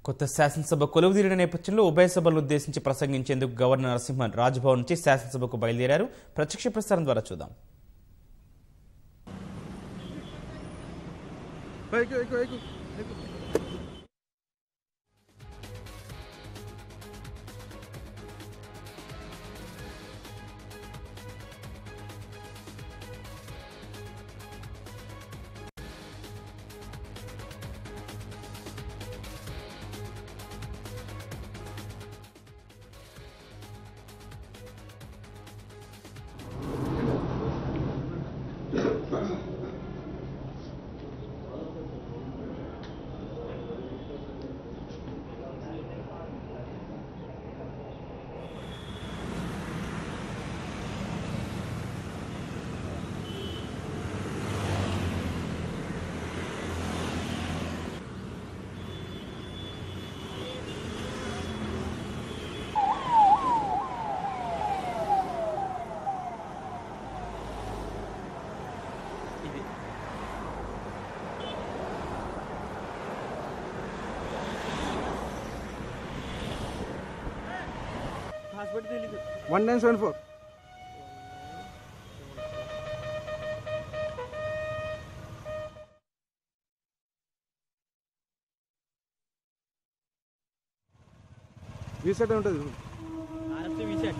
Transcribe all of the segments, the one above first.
కొత్త శాసనసభ కొలువుదీరిన నేపథ్యంలో ఉభయ సభలను ఉద్దేశించి ప్రసంగించేందుకు గవర్నర్ నరసింహన్ రాజ్భవన్ నుంచి శాసనసభకు బయలుదేరారు. ప్రత్యక్ష ప్రసారం ద్వారా చూద్దాం. One 974. V set ఉంటుంది. RFC V set.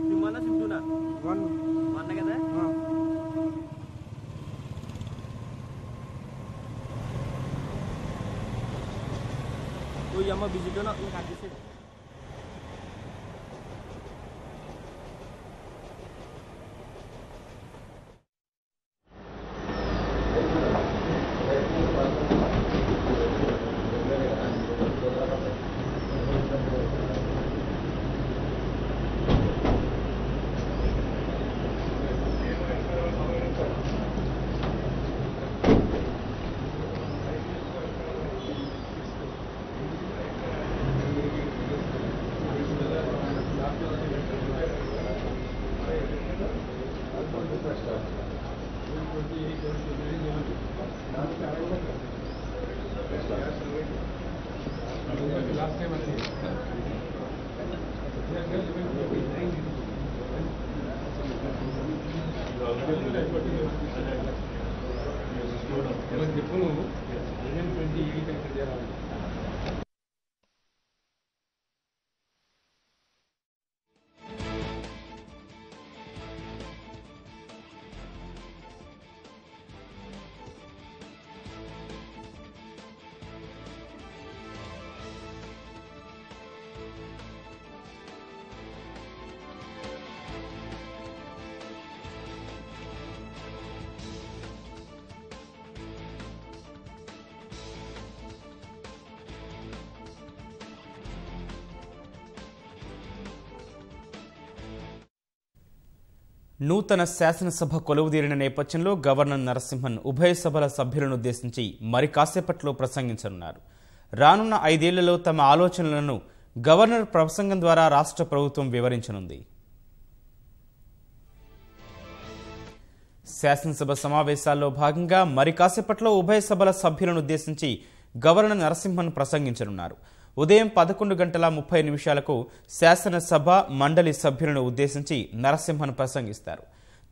సిమ్మన సింటునా. 1 కదా? तो यमा विजिटर ना इन काट से నూతన శాసనసభ కొలువుదీరిన నేపథ్యంలో గవర్నర్ నరసింహన్ ఉభయ సభల సభ్యులను ఉద్దేశించి మరి కాసేపట్లో ప్రసంగించనున్నారు. రానున్న 5 ఏళ్లలో తమ ఆలోచనలను గవర్నర్ ప్రసంగం ద్వారా రాష్ట్ర ప్రభుత్వం వివరించనుంది. శాసనసభ సమావేశాల్లో భాగంగా మరి కాసేపట్లో ఉభయ సభల సభ్యులను ఉద్దేశించి గవర్నర్ నరసింహన్ ప్రసంగించనున్నారు. ఉదయం 11:30 శాసనసభ మండలి సభ్యులను ఉద్దేశించి నరసింహన్ ప్రసంగిస్తారు.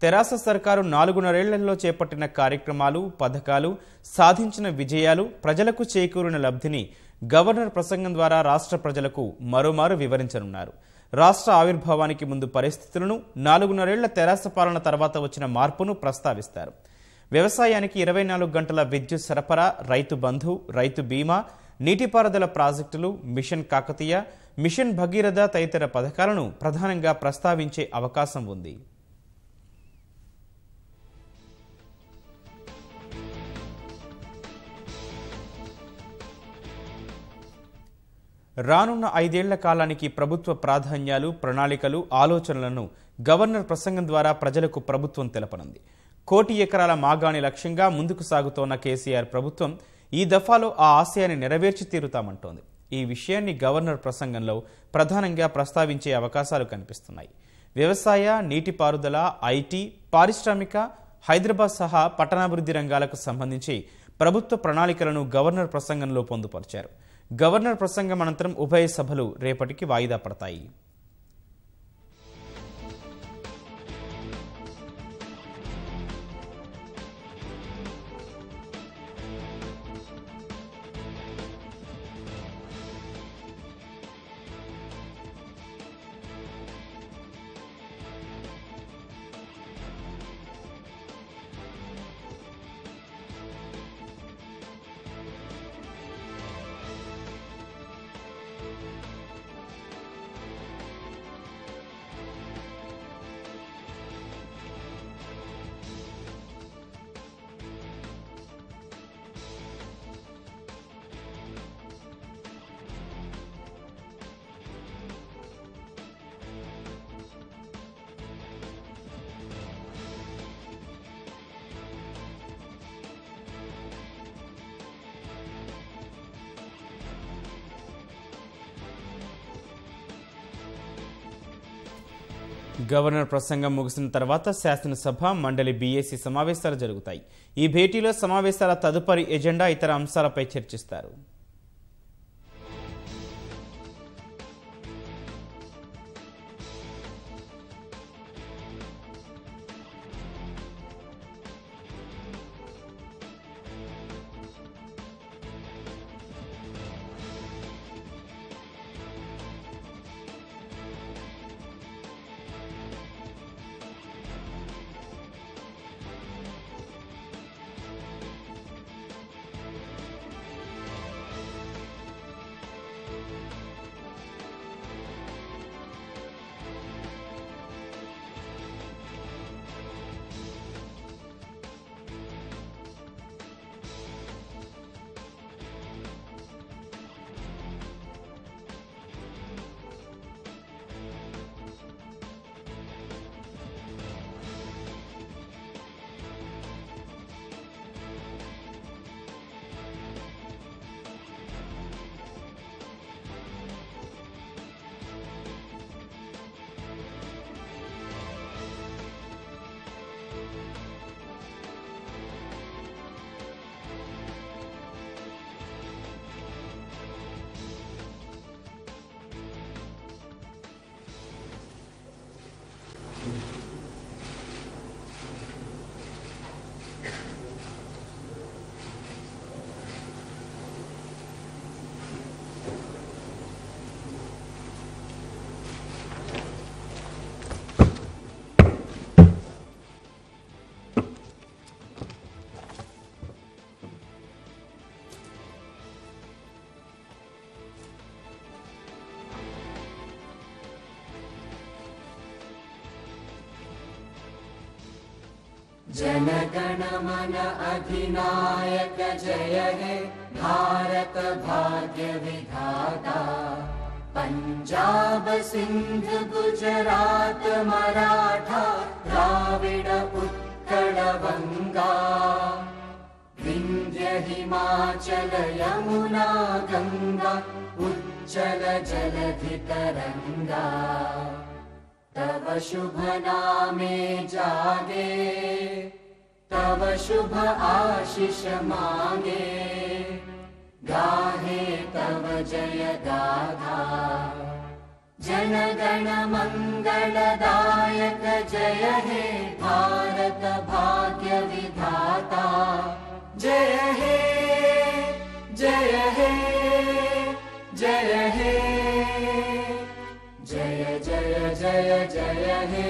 తెరాస సర్కారు 4.5 ఏళ్లలో చేపట్టిన కార్యక్రమాలు, పథకాలు, సాధించిన విజయాలు, ప్రజలకు చేకూరిన లబ్ధిని గవర్నర్ ప్రసంగం ద్వారా రాష్ట్ర ప్రజలకు మరోమారు వివరించనున్నారు. రాష్ట్ర ఆవిర్భావానికి ముందు పరిస్థితులను, 4.5 ఏళ్ల తెరాస పాలన తర్వాత వచ్చిన మార్పును ప్రస్తావిస్తారు. వ్యవసాయానికి 24 గంటల విద్యుత్ సరఫరా, రైతు బంధు, రైతు బీమా, నీటిపారుదల ప్రాజెక్టులు, మిషన్ కాకతీయ, మిషన్ భగీరథ తదితర పథకాలను ప్రధానంగా ప్రస్తావించే అవకాశం ఉంది. రానున్న 5 ఏళ్ల కాలానికి ప్రభుత్వ ప్రాధాన్యాలు, ప్రణాళికలు, ఆలోచనలను గవర్నర్ ప్రసంగం ద్వారా ప్రజలకు ప్రభుత్వం తెలపనుంది. 1 కోటి ఎకరాల మాగాణి లక్ష్యంగా ముందుకు సాగుతోన్న కేసీఆర్ ప్రభుత్వం ఈ దఫాలో ఆ ఆశయాన్ని నెరవేర్చి తీరుతామంటోంది. ఈ విషయాన్ని గవర్నర్ ప్రసంగంలో ప్రధానంగా ప్రస్తావించే అవకాశాలు కనిపిస్తున్నాయి. వ్యవసాయ, నీటిపారుదల, ఐటీ, పారిశ్రామిక, హైదరాబాద్ సహా పట్టణాభివృద్ధి రంగాలకు సంబంధించి ప్రభుత్వ ప్రణాళికలను గవర్నర్ ప్రసంగంలో పొందుపరిచారు. గవర్నర్ ప్రసంగం అనంతరం ఉభయ సభలు రేపటికి వాయిదా పడతాయి. గవర్నర్ ప్రసంగం ముగిసిన తర్వాత శాసనసభ మండలి బీఏసీ సమావేశాలు జరుగుతాయి. ఈ భేటీలో సమావేశాల తదుపరి ఎజెండా, ఇతర అంశాలపై చర్చిస్తారు. जनगण मन अधिनायक जय हे भारत भाग्य विधाता। पंजाब सिंध गुजरात मराठा द्राविड उत्कल बंगा विंध्य हिमाचल यमुना गंगा उच्चल जलधि तरंगा। तव शुभ नामे जागे तव शुभ आशीष मांगे गाहे तव जय गाथा। जनगण मंगलदायक जय हे भारत भाग्य विधाता। जय हे जय हे जय हे जय जय जय जय हे।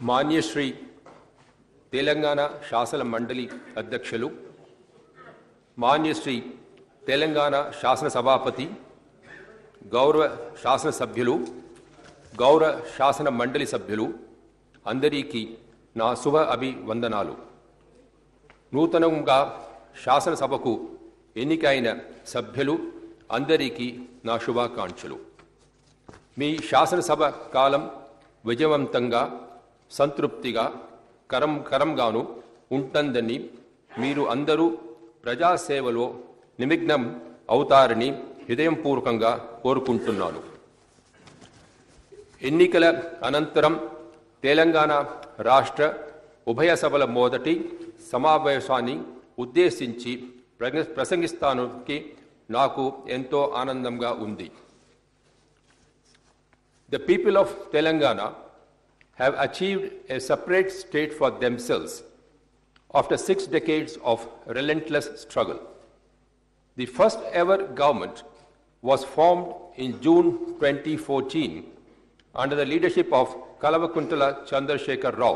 मान्य श्री तेलंगाना शासन मंडली अध्यक्षुलु, मान्य श्री तेलंगाना शासन सभापति, गौरव शासन सभ्युलु, गौरव शासन मंडली सभ्युलु अंदरिकी ना शुभ अभिवंदनालु। नूतనంగా శాసన సభకు ఎన్నికైన సభ్యులు అందరికీ నా శుభాకాంక్షలు। మీ శాసనసభ కాలం విజయవంతంగా సంతృప్తిగా కరంగాను ఉంటుందని మీరు అందరూ ప్రజాసేవలో నిమగ్నం అవుతారని హృదయపూర్వకంగా కోరుకుంటున్నాను. ఎన్నికల అనంతరం తెలంగాణ రాష్ట్ర ఉభయ సభల మొదటి సమావేశాన్ని ఉద్దేశించి ప్రసంగిస్తానికి నాకు ఎంతో ఆనందంగా ఉంది. The people of Telangana have achieved a separate state for themselves after 6 decades of relentless struggle. The first ever government was formed in June 2014 under the leadership of Kalavakuntala Chandrasekhar Rao,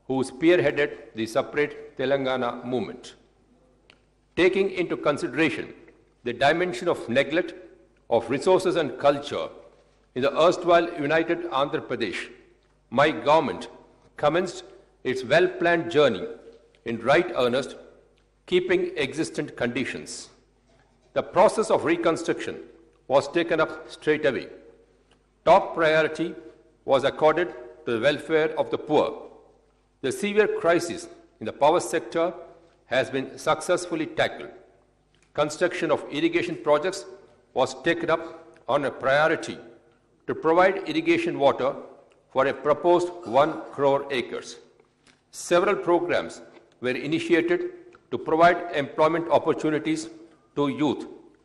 who spearheaded the separate Telangana movement. Taking into consideration the dimension of neglect of resources and culture in the erstwhile united Andhra Pradesh, my government commenced its well-planned journey in right earnest, keeping existent conditions. The process of reconstruction was taken up straight away. Top priority was accorded to the welfare of the poor. The severe crisis in the power sector has been successfully tackled. Construction of irrigation projects was taken up on a priority to provide irrigation water for a proposed 1 crore acres. Several programs were initiated to provide employment opportunities to youth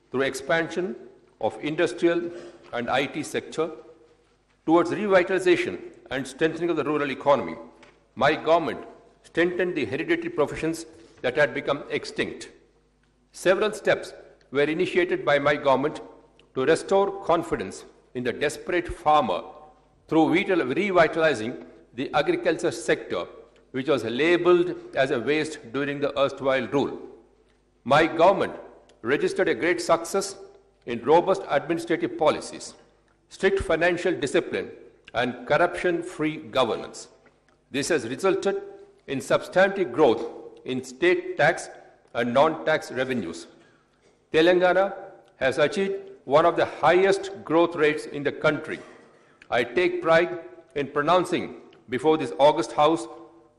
through expansion of industrial and IT sector. Towards revitalization and strengthening of the rural economy, my government strengthened the hereditary professions that had become extinct. Several steps were initiated by my government to restore confidence in the desperate farmer through revitalizing the agriculture sector, which was labeled as a waste during the erstwhile rule. My government registered a great success in robust administrative policies, strict financial discipline, and corruption-free governance. This has resulted in substantive growth in state tax and non-tax revenues. Telangana has achieved one of the highest growth rates in the country. I take pride in pronouncing before this august house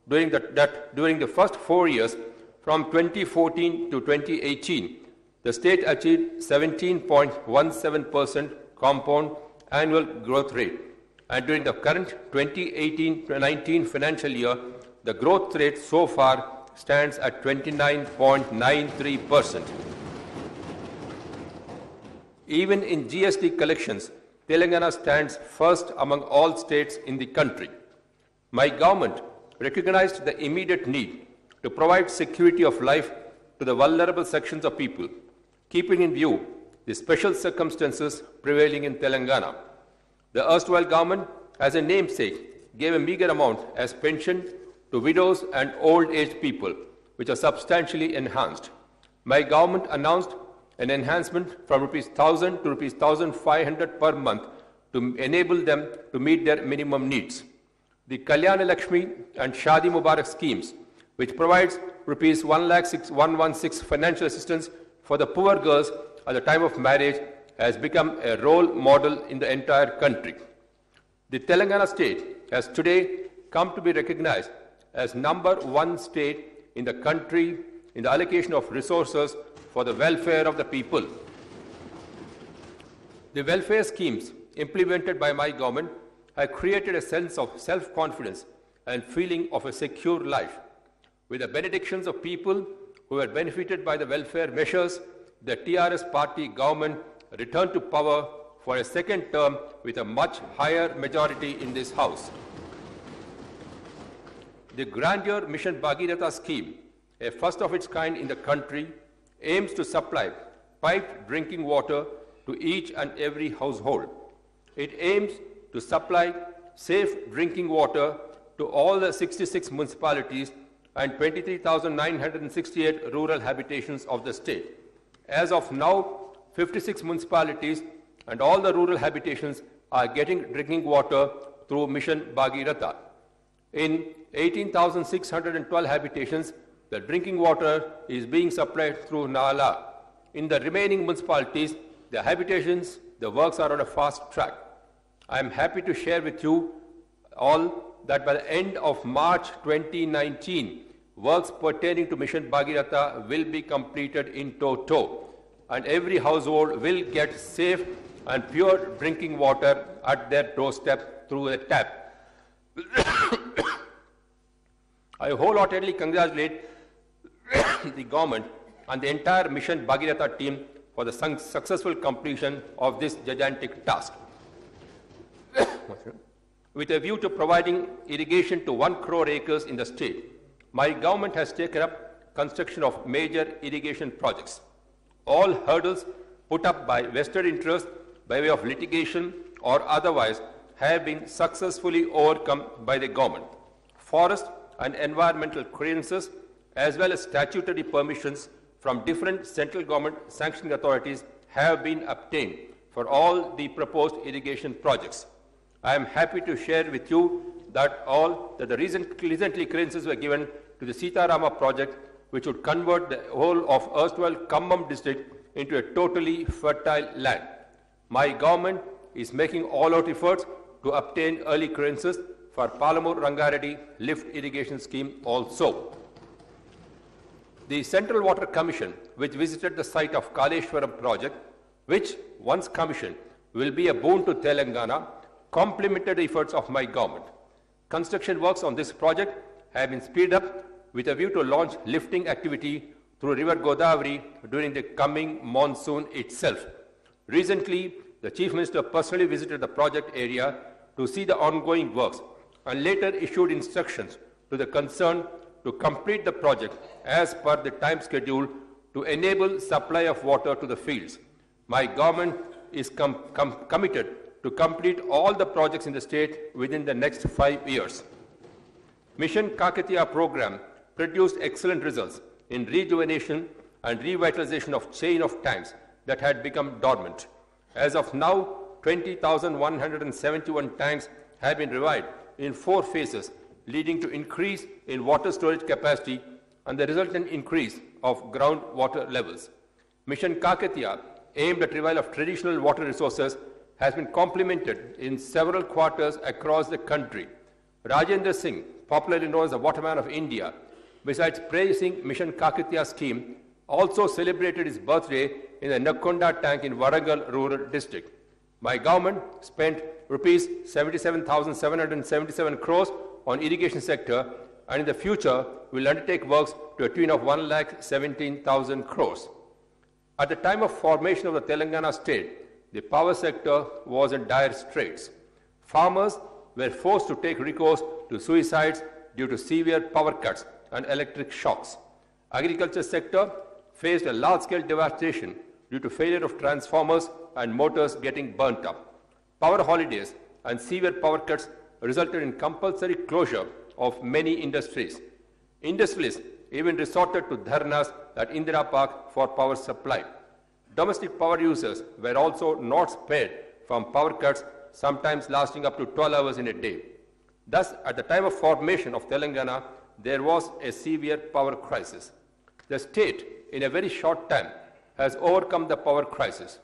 during the first 4 years from 2014 to 2018, the state achieved 17.17% compound annual growth rate. And during the current 2018-19 financial year, the growth rate so far stands at 29.93%. Even in GST collections, Telangana stands first among all states in the country. My government recognized the immediate need to provide security of life to the vulnerable sections of people, keeping in view the special circumstances prevailing in Telangana. The erstwhile government, as a namesake, gave a meager amount as pension to widows and old-aged people, which are substantially enhanced. My government announced an enhancement from Rs 1,000 to Rs 1,500 per month to enable them to meet their minimum needs. The Kalyana Lakshmi and Shadi Mubarak schemes, which provides Rs 1,116 financial assistance for the poor girls at the time of marriage, has become a role model in the entire country. The Telangana state has today come to be recognized as #1 state in the country in the allocation of resources for the welfare of the people. The welfare schemes implemented by my government have created a sense of self-confidence and feeling of a secure life. With the benedictions of people who were benefited by the welfare measures, the TRS party government returned to power for a second term with a much higher majority in this house. The Grandeur Mission Bhagiratha scheme, a first of its kind in the country, aims to supply piped drinking water to each and every household. It aims to supply safe drinking water to all the 66 municipalities and 23,968 rural habitations of the state. As of now, 56 municipalities and all the rural habitations are getting drinking water through Mission Bhagiratha. In 18,612 habitations, the drinking water is being supplied through Nala. In the remaining municipalities, the habitations, the works are on a fast track. I am happy to share with you all that by the end of March 2019, works pertaining to Mission Bhagirath will be completed in toto, and every household will get safe and pure drinking water at their doorstep through a tap. I wholeheartedly congratulate the government and the entire Mission Bhagirath team for the successful completion of this gigantic task. With a view to providing irrigation to 1 crore acres in the state, my government has taken up construction of major irrigation projects. All hurdles put up by vested interests by way of litigation or otherwise have been successfully overcome by the government. Forest and environmental clearances as well as statutory permissions from different central government sanctioning authorities have been obtained for all the proposed irrigation projects. I am happy to share with you that the recently clearances were given to the Sitarama project, which would convert the whole of erstwhile Khammam district into a totally fertile land. My government is making all-out efforts to obtain early clearances for Palamur Rangareddy lift irrigation scheme also. The Central Water Commission, which visited the site of Kaleshwaram project, which once commissioned will be a boon to Telangana, complemented the efforts of my government. Construction works on this project have been speeded up with a view to launch lifting activity through River Godavari during the coming monsoon itself. Recently, the Chief Minister personally visited the project area to see the ongoing works and later issued instructions to the concerned to complete the project as per the time schedule to enable supply of water to the fields. My government is committed to complete all the projects in the state within the next 5 years. Mission Kakatiya program produced excellent results in rejuvenation and revitalization of chain of tanks that had become dormant. As of now, 20,171 tanks have been revived in 4 phases, leading to increase in water storage capacity and the resultant increase of groundwater levels. Mission Kakatiya, aimed at revival of traditional water resources, has been complemented in several quarters across the country. Rajendra Singh, popularly known as the Waterman of India, besides praising Mission Kakatiya scheme, also celebrated his birthday in the Nakonda tank in Warangal rural district. My government spent rupees 77,777 crores on irrigation sector, and in the future will undertake works to a tune of 1,17,000 crores. At the time of formation of the Telangana state, the power sector was in dire straits. Farmers were forced to take recourse to suicides due to severe power cuts and electric shocks. Agriculture sector faced a large-scale devastation due to failure of transformers and motors getting burnt up. Power holidays and severe power cuts resulted in compulsory closure of many industries. Industrialists even resorted to dharnas at Indira Park for power supply. Domestic power users were also not spared from power cuts, sometimes lasting up to 12 hours in a day. Thus, at the time of formation of Telangana, there was a severe power crisis. The state, in a very short time, has overcome the power crisis.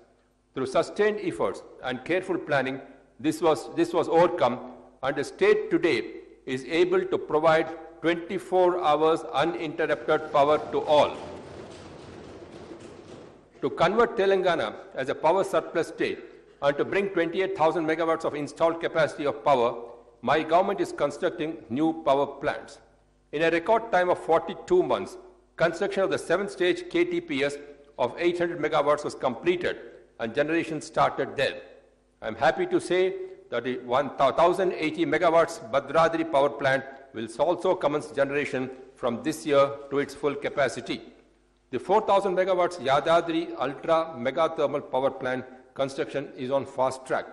Through sustained efforts and careful planning, this was overcome, and the state today is able to provide 24 hours uninterrupted power to all. To convert Telangana as a power surplus state and to bring 28,000 megawatts of installed capacity of power, my government is constructing new power plants. In a record time of 42 months, construction of the 7th-stage KTPS of 800 megawatts was completed and generation started there. I am happy to say that the 1,080 megawatts Bhadradri power plant will also commence generation from this year to its full capacity. The 4,000 megawatts Yadadri Ultra Mega Thermal Power Plant construction is on fast track.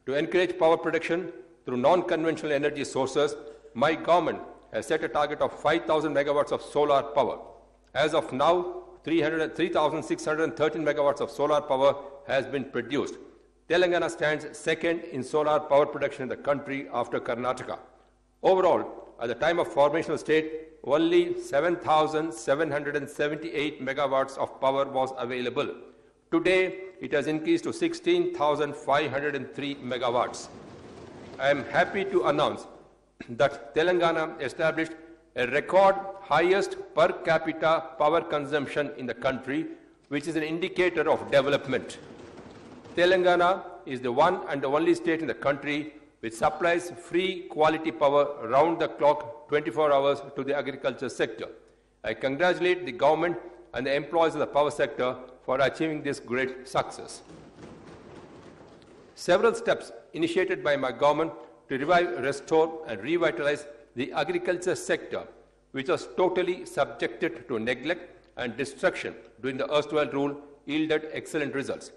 To encourage power production through non-conventional energy sources, my government has set a target of 5,000 megawatts of solar power. As of now, 3,613 megawatts of solar power has been produced. Telangana stands second in solar power production in the country after Karnataka. Overall, at the time of formation of the state, only 7,778 megawatts of power was available. Today, it has increased to 16,503 megawatts. I am happy to announce that Telangana established a record highest per capita power consumption in the country, which is an indicator of development. Telangana is the one and the only state in the country which supplies free quality power round the clock 24 hours to the agriculture sector. I congratulate the government and the employees of the power sector for achieving this great success. Several steps initiated by my government to revive, restore and revitalize the agriculture sector, which was totally subjected to neglect and destruction during the erstwhile rule, yielded excellent results.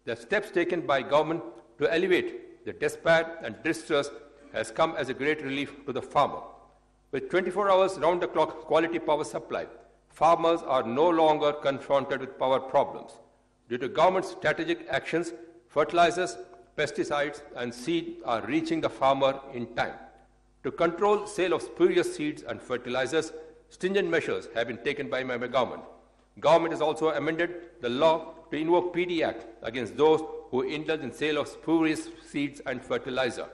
The steps taken by government to elevate the despair and distress has come as a great relief to the farmer. With 24 hours round-the-clock quality power supply, farmers are no longer confronted with power problems. Due to government's strategic actions, fertilizers, pesticides and seed are reaching the farmer in time. To control sale of spurious seeds and fertilizers, stringent measures have been taken by my government. Government has also amended the law to invoke PD Act against those who indulge in sale of spurious seeds and fertilizer.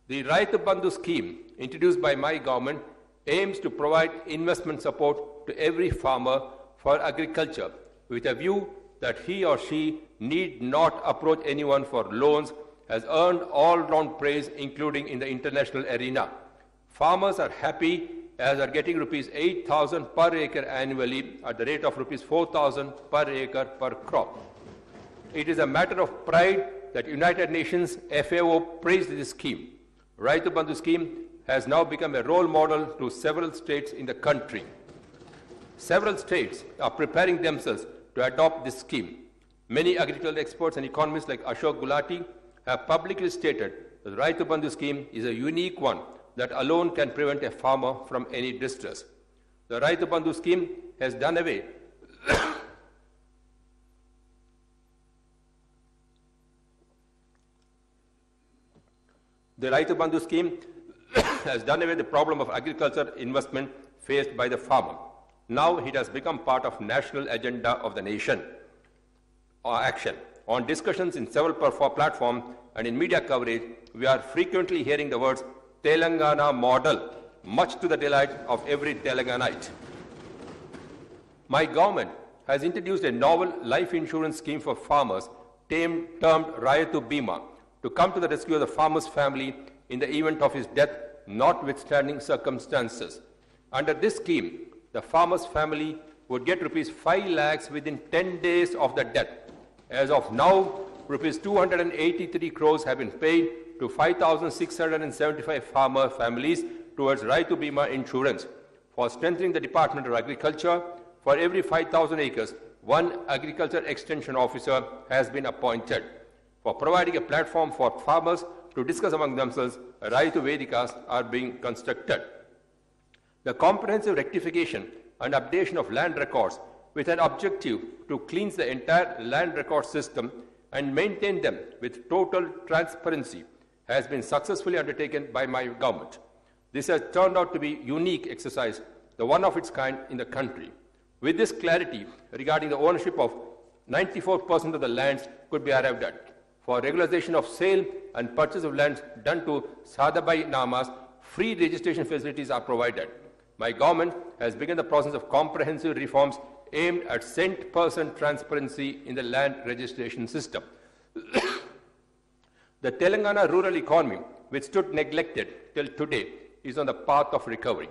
The Raitu Bandhu scheme, introduced by my government, aims to provide investment support to every farmer for agriculture with a view that he or she need not approach anyone for loans, has earned all-round praise, including in the international arena. Farmers are happy as are getting rupees 8,000 per acre annually at the rate of rupees 4,000 per acre per crop. It is a matter of pride that United Nations FAO praised this scheme. Raitu Bandhu scheme has now become a role model to several states in the country. Several states are preparing themselves to adopt this scheme. Many agricultural experts and economists like Ashok Gulati have publicly stated that the Raitu Bandhu scheme is a unique one that alone can prevent a farmer from any distress. The Raitu Bandhu scheme has done away the problem of agriculture investment faced by the farmer. Now it has become part of national agenda of the nation. Action. On discussions in several platforms and in media coverage, we are frequently hearing the words Telangana model, much to the delight of every Telanganite. My government has introduced a novel life insurance scheme for farmers termed Raitu Bima to come to the rescue of the farmer's family in the event of his death, notwithstanding circumstances. Under this scheme, the farmer's family would get rupees 5 lakhs within 10 days of the death. As of now, rupees 283 crores have been paid to 5,675 farmer families towards Raitu Bima insurance. For strengthening the Department of Agriculture, for every 5,000 acres, one agriculture extension officer has been appointed. For providing a platform for farmers to discuss among themselves, Raitu Vedikas are being constructed. The comprehensive rectification and updation of land records with an objective to cleanse the entire land record system and maintain them with total transparency has been successfully undertaken by my government. This has turned out to be a unique exercise, the one of its kind in the country. With this clarity regarding the ownership of 94% of the lands could be arrived at. For regularization of sale and purchase of lands done to Sadhabai Namas, free registration facilities are provided. My government has begun the process of comprehensive reforms aimed at cent% transparency in the land registration system. The Telangana rural economy, which stood neglected till today, is on the path of recovery.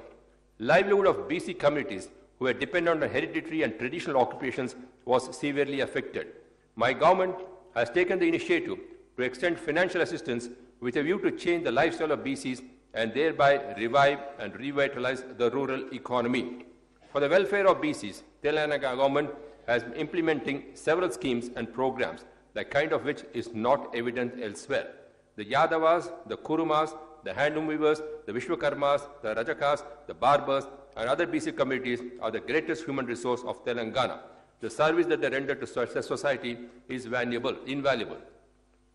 Livelihood of BC communities who were dependent on hereditary and traditional occupations was severely affected. My government has taken the initiative to extend financial assistance with a view to change the lifestyle of BCs and thereby revive and revitalize the rural economy. For the welfare of BCs, Telangana government has been implementing several schemes and programs, the kind of which is not evident elsewhere. The Yadavas, the Kurumas, the handloom weavers, the Vishwakarmas, the Rajakas, the barbers, and other BC communities are the greatest human resource of Telangana. The service that they render to society is invaluable.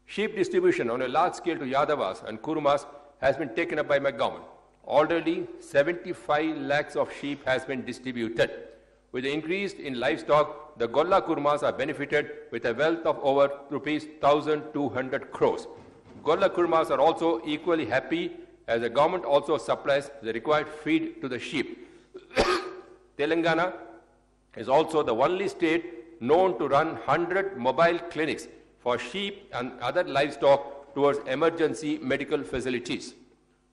Sheep distribution on a large scale to Yadavas and Kurumas has been taken up by my government. Already 75 lakhs of sheep has been distributed. With the increase in livestock, the Golla Kurmas are benefited with a wealth of over rupees 1,200 crores. Golla Kurmas are also equally happy as the government also supplies the required feed to the sheep. Telangana is also the only state known to run 100 mobile clinics for sheep and other livestock towards emergency medical facilities.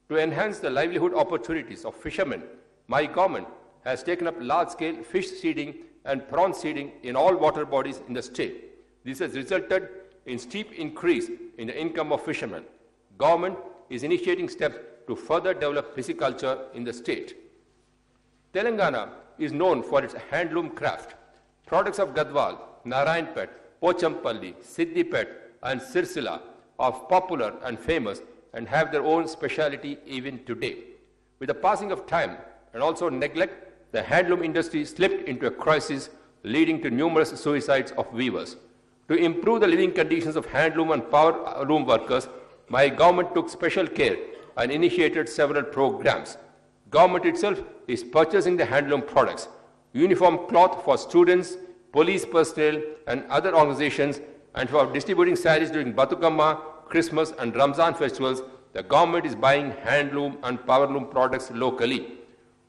To enhance the livelihood opportunities of fishermen, my government has taken up large-scale fish seeding and prawn seeding in all water bodies in the state. This has resulted in steep increase in the income of fishermen. Government is initiating steps to further develop pisciculture in the state. Telangana is known for its handloom craft. Products of Gadwal, Narayanpet, Pochampalli, Siddipet and Sirsila are popular and famous and have their own speciality even today. With the passing of time and also neglect, the handloom industry slipped into a crisis leading to numerous suicides of weavers. To improve the living conditions of handloom and power loom workers, my government took special care and initiated several programs. Government itself is purchasing the handloom products, uniform cloth for students, police personnel and other organizations, and for distributing sarees during Batukamma, Christmas and Ramzan festivals. The government is buying handloom and powerloom products locally.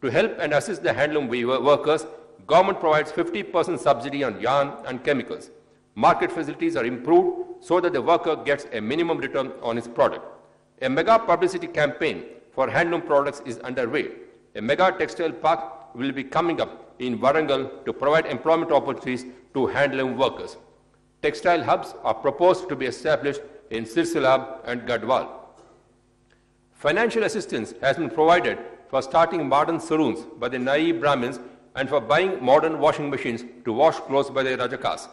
To help and assist the handloom weaver workers, government provides 50% subsidy on yarn and chemicals. Market facilities are improved so that the worker gets a minimum return on his product. A mega publicity campaign for handloom products is underway. A mega textile park will be coming up in Warangal to provide employment opportunities to handloom workers. Textile hubs are proposed to be established in Sirsila and Gadwal. Financial assistance has been provided for starting modern saloons by the Nai Brahmins and for buying modern washing machines to wash clothes by the Rajakas.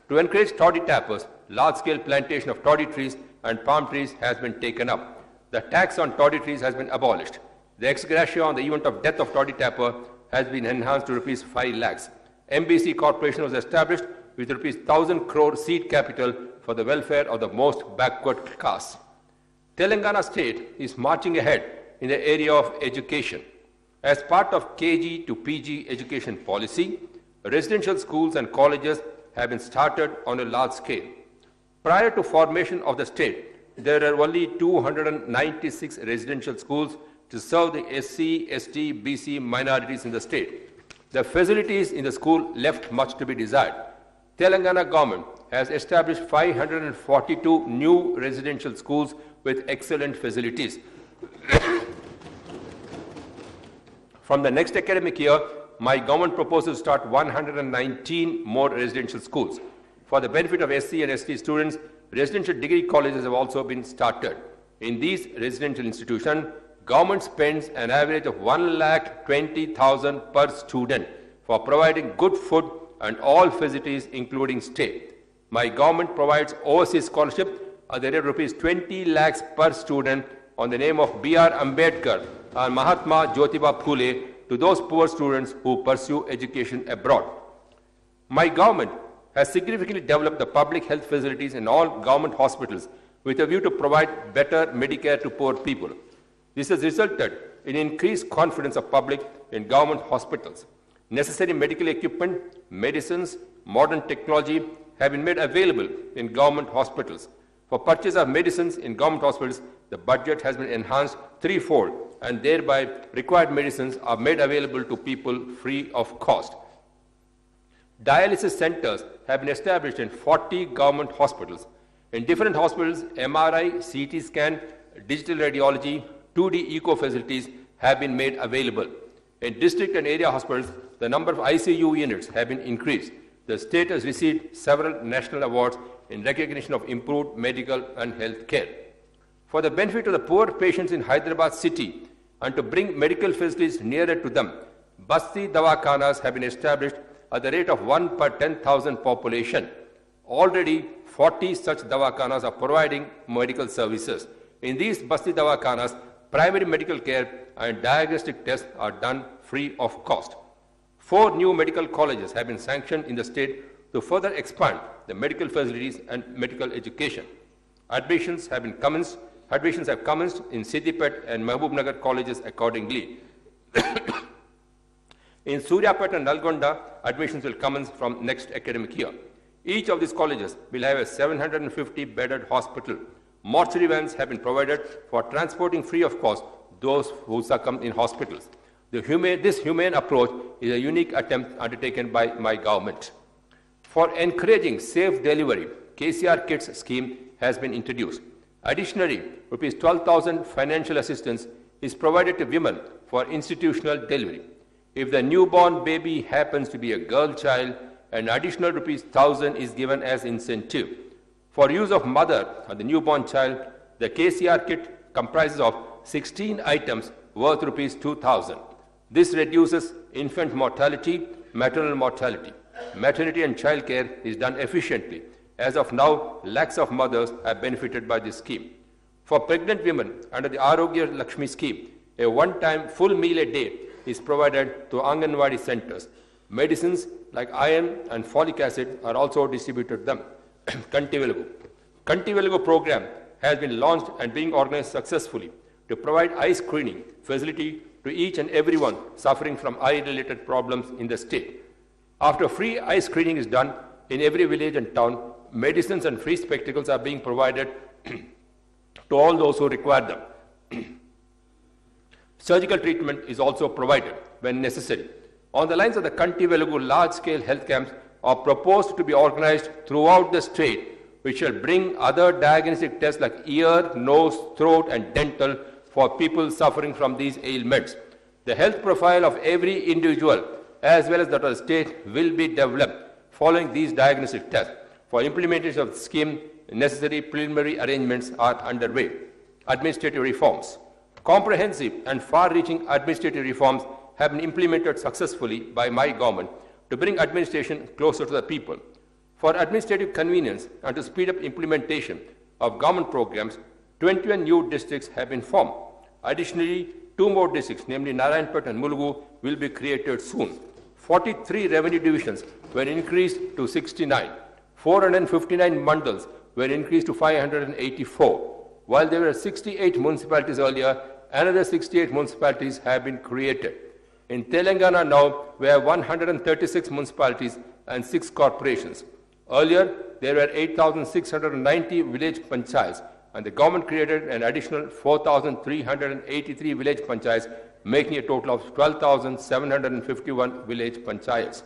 To encourage toddy tappers, large-scale plantation of toddy trees and palm trees has been taken up. The tax on toddy trees has been abolished. The ex gratia on the event of death of toddy tapper has been enhanced to rupees 5 lakhs. MBC Corporation was established with rupees 1,000 crore seed capital for the welfare of the most backward castes. Telangana state is marching ahead in the area of education. As part of KG to PG education policy, residential schools and colleges have been started on a large scale. Prior to formation of the state, there are only 296 residential schools to serve the SC, ST, BC minorities in the state. The facilities in the school left much to be desired. Telangana government has established 542 new residential schools with excellent facilities. From the next academic year, my government proposes to start 119 more residential schools. For the benefit of SC and ST students, residential degree colleges have also been started. In these residential institutions, government spends an average of 1,20,000 per student for providing good food and all facilities including stay. My government provides overseas scholarship at the rate of rupees 20 lakhs per student on the name of B.R. Ambedkar and Mahatma Jyotiba Phule to those poor students who pursue education abroad. My government has significantly developed the public health facilities in all government hospitals with a view to provide better Medicare to poor people. This has resulted in increased confidence of public in government hospitals. Necessary medical equipment, medicines, modern technology have been made available in government hospitals. For purchase of medicines in government hospitals, the budget has been enhanced threefold, and thereby required medicines are made available to people free of cost. Dialysis centers have been established in 40 government hospitals. In different hospitals, MRI, CT scan, digital radiology, 2D eco facilities have been made available. In district and area hospitals, the number of ICU units have been increased. The state has received several national awards in recognition of improved medical and health care. For the benefit of the poor patients in Hyderabad city and to bring medical facilities nearer to them, Basti Dawakhanas have been established at the rate of 1 per 10,000 population. Already 40 such Dawakhanas are providing medical services. In these Basti Dawakhanas, primary medical care and diagnostic tests are done free of cost. 4 new medical colleges have been sanctioned in the state to further expand the medical facilities and medical education. Admissions have commenced in Siddipet and Mahbubnagar colleges accordingly. In Suryapet and Nalgonda, admissions will commence from next academic year. Each of these colleges will have a 750-bedded hospital. Mortuary vans have been provided for transporting free of cost those who succumb in hospitals. This humane approach is a unique attempt undertaken by my government. For encouraging safe delivery, KCR Kits scheme has been introduced. Additionally, rupees 12,000 financial assistance is provided to women for institutional delivery. If the newborn baby happens to be a girl child, an additional rupees 1,000 is given as incentive. For use of mother and the newborn child, the KCR kit comprises of 16 items worth rupees 2,000. This reduces infant mortality, maternal mortality. Maternity and child care is done efficiently. As of now, lakhs of mothers have benefited by this scheme. For pregnant women under the Arogya Lakshmi scheme, a one-time full meal a day is provided to Anganwadi centers. Medicines like iron and folic acid are also distributed to them. Kanti Velugu program has been launched and being organized successfully to provide eye screening facility to each and everyone suffering from eye-related problems in the state. After free eye screening is done in every village and town, medicines and free spectacles are being provided to all those who require them. Surgical treatment is also provided when necessary. On the lines of the Kanti Velugu, large-scale health camps are proposed to be organized throughout the state, which shall bring other diagnostic tests like ear, nose, throat, and dental for people suffering from these ailments. The health profile of every individual, as well as that of the state, will be developed following these diagnostic tests. For implementation of the scheme, necessary preliminary arrangements are underway. Administrative reforms. Comprehensive and far-reaching administrative reforms have been implemented successfully by my government to bring administration closer to the people. For administrative convenience and to speed up implementation of government programs, 21 new districts have been formed. Additionally, 2 more districts, namely Narayanpet and Mulugu, will be created soon. 43 revenue divisions were increased to 69. 459 mandals were increased to 584. While there were 68 municipalities earlier, another 68 municipalities have been created. In Telangana now, we have 136 municipalities and 6 corporations. Earlier, there were 8,690 village panchayats, and the government created an additional 4,383 village panchayats, making a total of 12,751 village panchayats.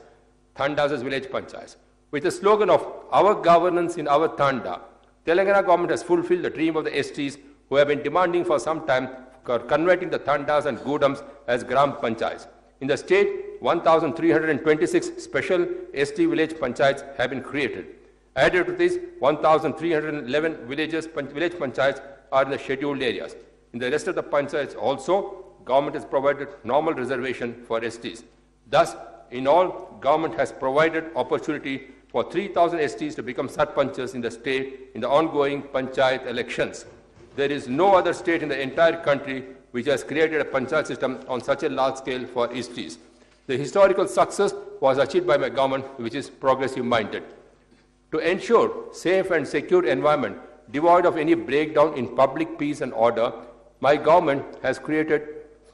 Tandas as village panchayats. With the slogan of "Our governance in our Tanda," Telangana government has fulfilled the dream of the STs who have been demanding for some time for converting the Tandas and Gudams as Gram Panchayats. In the state, 1,326 special ST village panchayats have been created. Added to this, 1,311 village panchayats are in the scheduled areas. In the rest of the panchayats also, government has provided normal reservation for STs. Thus, in all, government has provided opportunity for 3,000 STs to become sarpanchas in the state in the ongoing panchayat elections. There is no other state in the entire country which has created a panchayat system on such a large scale for STs. The historical success was achieved by my government, which is progressive-minded. To ensure safe and secure environment devoid of any breakdown in public peace and order, my government has created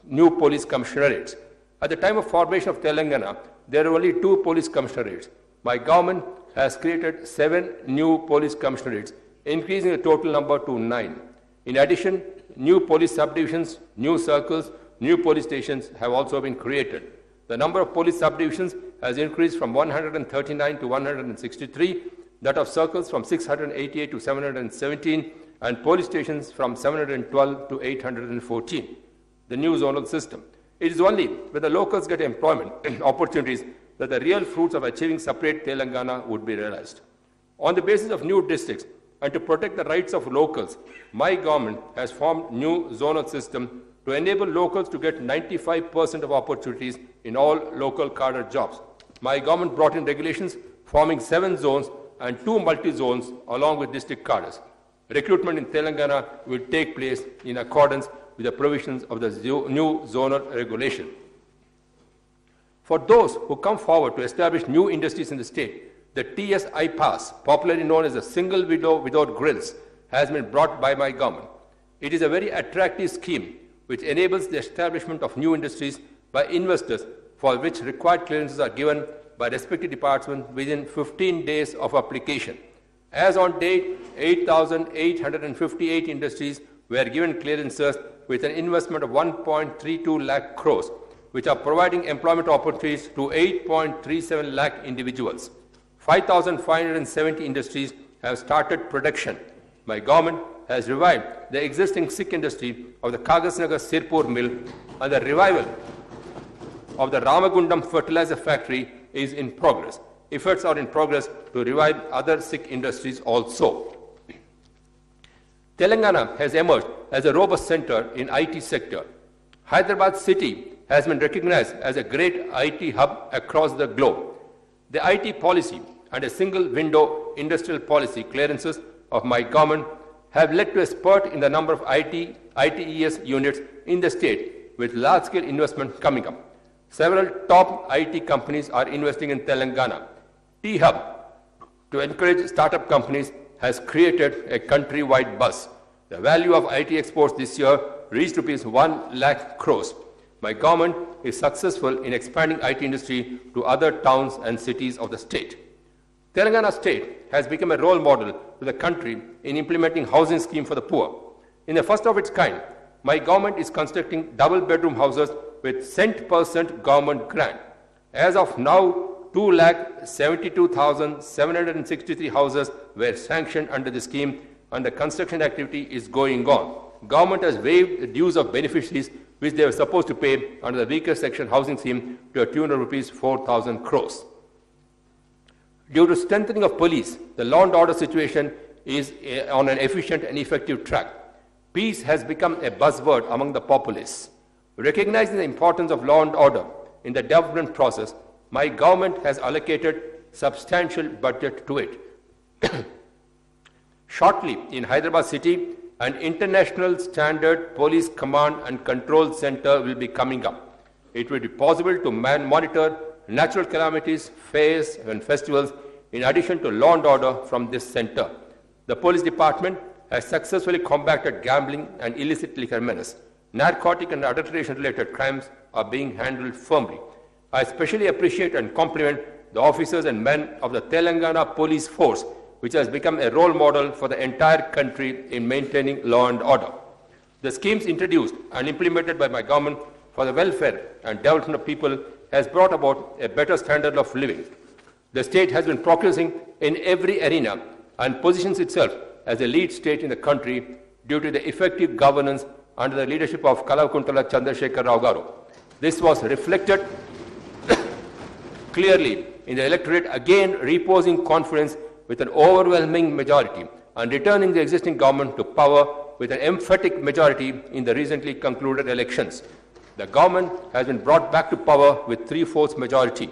new police commissionerates. At the time of formation of Telangana, there were only 2 police commissionerates. My government has created 7 new police commissionerates, increasing the total number to 9. In addition, new police subdivisions, new circles, new police stations have also been created. The number of police subdivisions has increased from 139 to 163, that of circles from 688 to 717, and police stations from 712 to 814. The new zonal system. It is only when the locals get employment opportunities that the real fruits of achieving separate Telangana would be realized. On the basis of new districts and to protect the rights of locals, my government has formed new zonal system to enable locals to get 95% of opportunities in all local cadre jobs. My government brought in regulations forming 7 zones and 2 multi-zones along with district cadres. Recruitment in Telangana will take place in accordance with the provisions of the new zonal regulation. For those who come forward to establish new industries in the state, the TSI pass, popularly known as the single window without grills, has been brought by my government. It is a very attractive scheme which enables the establishment of new industries by investors for which required clearances are given by respective departments within 15 days of application. As on date, 8,858 industries were given clearances with an investment of 1.32 lakh crores, which are providing employment opportunities to 8.37 lakh individuals. 5,570 industries have started production. My government has revived the existing Sikh industry of the Kagasnagar Sirpur mill, and the revival of the Ramagundam fertilizer factory is in progress. Efforts are in progress to revive other Sikh industries also. Telangana has emerged as a robust center in IT sector. Hyderabad city has been recognized as a great IT hub across the globe. The IT policy and a single window industrial policy clearances of my government have led to a spurt in the number of ITES units in the state, with large-scale investment coming up. Several top IT companies are investing in Telangana. T-Hub, to encourage startup companies, has created a country-wide buzz. The value of IT exports this year reached rupees 1 lakh crores. My government is successful in expanding IT industry to other towns and cities of the state. Telangana state has become a role model to the country in implementing housing scheme for the poor. In the first of its kind, my government is constructing double-bedroom houses with cent% government grant. As of now, 2,72,763 houses were sanctioned under the scheme, and the construction activity is going on. Government has waived the dues of beneficiaries which they were supposed to pay under the weaker section housing scheme to a tune of rupees 4,000 crores. Due to strengthening of police, the law and order situation is on an efficient and effective track. Peace has become a buzzword among the populace. Recognizing the importance of law and order in the development process, my government has allocated substantial budget to it. Shortly, in Hyderabad city, an international standard police command and control center will be coming up. It will be possible to monitor natural calamities, fairs and festivals in addition to law and order from this center. The police department has successfully combated gambling and illicit liquor menace. Narcotic and adulteration related crimes are being handled firmly. I especially appreciate and compliment the officers and men of the Telangana police force, which has become a role model for the entire country in maintaining law and order. The schemes introduced and implemented by my government for the welfare and development of people has brought about a better standard of living. The state has been progressing in every arena and positions itself as a lead state in the country due to the effective governance under the leadership of Kalakuntala Chandrasekhar Rao Garu. This was reflected clearly in the electorate again reposing confidence with an overwhelming majority and returning the existing government to power with an emphatic majority in the recently concluded elections. The government has been brought back to power with 3/4 majority.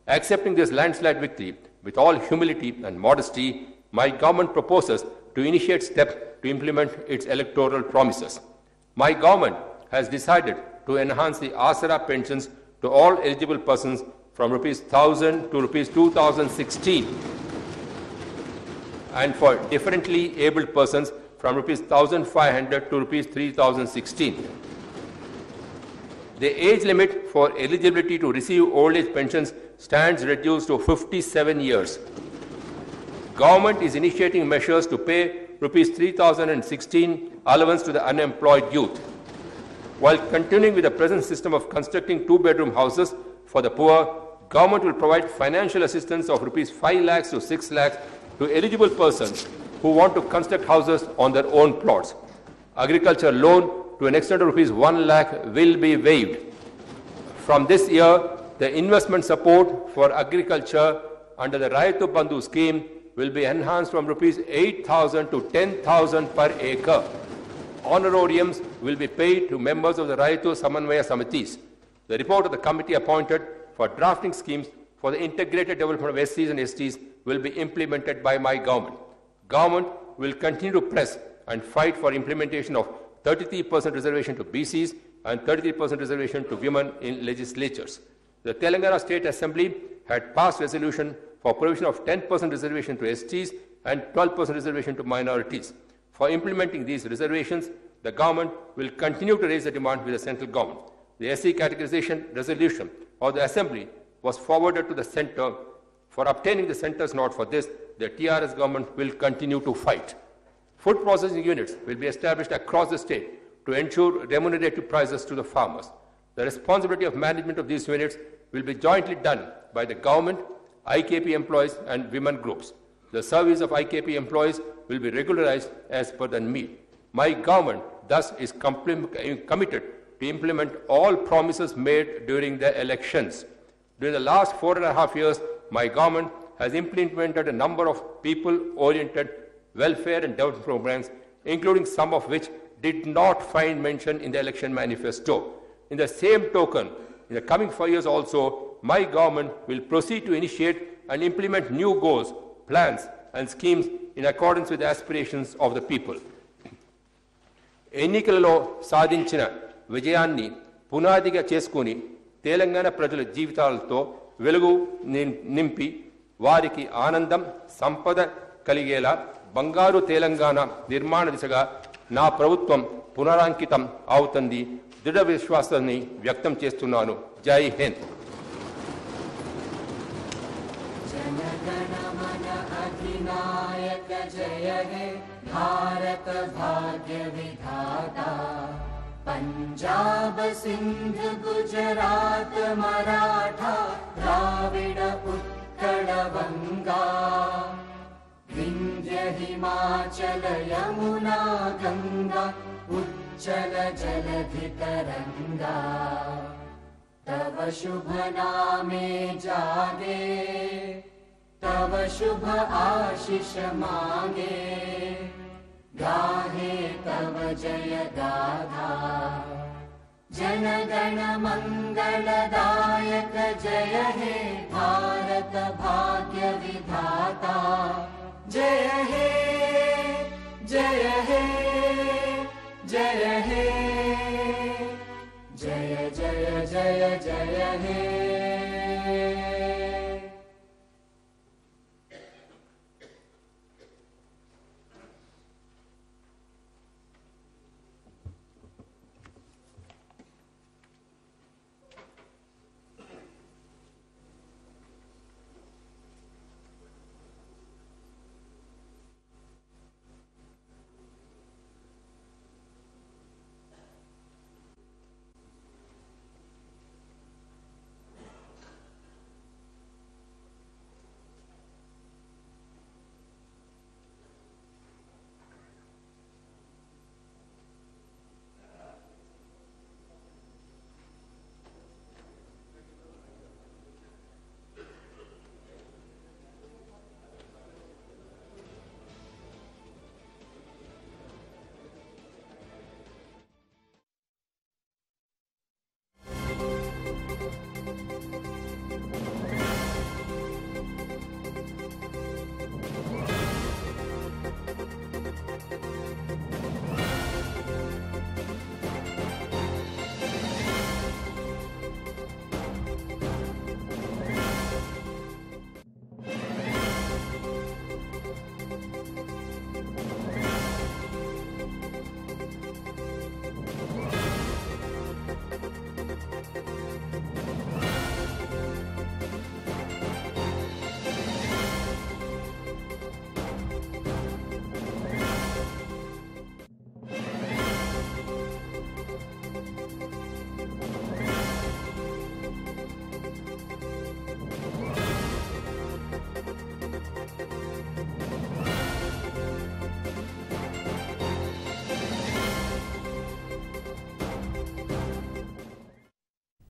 Accepting this landslide victory with all humility and modesty, my government proposes to initiate steps to implement its electoral promises. My government has decided to enhance the Asara pensions to all eligible persons from rupees 1,000 to rupees 2,016 and for differently abled persons from rupees 1,500 to rupees 3,016. The age limit for eligibility to receive old age pensions stands reduced to 57 years. Government is initiating measures to pay rupees 3,016 allowance to the unemployed youth. While continuing with the present system of constructing two-bedroom houses for the poor, government will provide financial assistance of rupees 5 lakhs to 6 lakhs to eligible persons who want to construct houses on their own plots. Agriculture loan to an extent of rupees 1 lakh will be waived. From this year, the investment support for agriculture under the Raitu Bandhu scheme will be enhanced from rupees 8,000 to 10,000 per acre. Honorariums will be paid to members of the Raitu Samanvaya Samitis. The report of the committee appointed for drafting schemes for the integrated development of SCs and STs will be implemented by my government. Government will continue to press and fight for implementation of 33% reservation to BCs and 33% reservation to women in legislatures. The Telangana State Assembly had passed resolution for provision of 10% reservation to STs and 12% reservation to minorities. For implementing these reservations, the government will continue to raise the demand with the central government. The SC categorization resolution of the Assembly was forwarded to the centre. For obtaining the centre's nod for this, the TRS government will continue to fight. Food processing units will be established across the state to ensure remunerative prices to the farmers. The responsibility of management of these units will be jointly done by the government, IKP employees and women groups. The service of IKP employees will be regularized as per the need. My government thus is committed to implement all promises made during the elections. During the last 4.5 years, my government has implemented a number of people-oriented welfare and development programs, including some of which did not find mention in the election manifesto. In the same token, in the coming 5 years also, my government will proceed to initiate and implement new goals, plans and schemes in accordance with the aspirations of the people. ఎన్నికలలో సాధించిన విజయాన్ని పునాదిగా చేసుకుని తెలంగాణ ప్రజల జీవితాలతో వెలుగు నింపి వారికి ఆనందం సంపద కలిగేలా బంగారు తెలంగాణ నిర్మాణ దిశగా నా ప్రభుత్వం పునరాంకితం అవుతుంది దృఢ విశ్వాసాన్ని వ్యక్తం చేస్తున్నాను. జై హింద్. नायक जय हे भारत भाग्य विधाता पंजाब सिंध गुजरात मराठा द्राविड उत्कल बंगा विंध्य हिमाचल यमुना गंगा उच्चल जलधि तरंगा तव शुभ नामे जागे तव शुभ आशीष मांगे गाहे तव जय गाथा जन गण मंगलदायक जय हे भारत भाग्य विधाता जय हे जय हे जय हे जय जय जय जय हे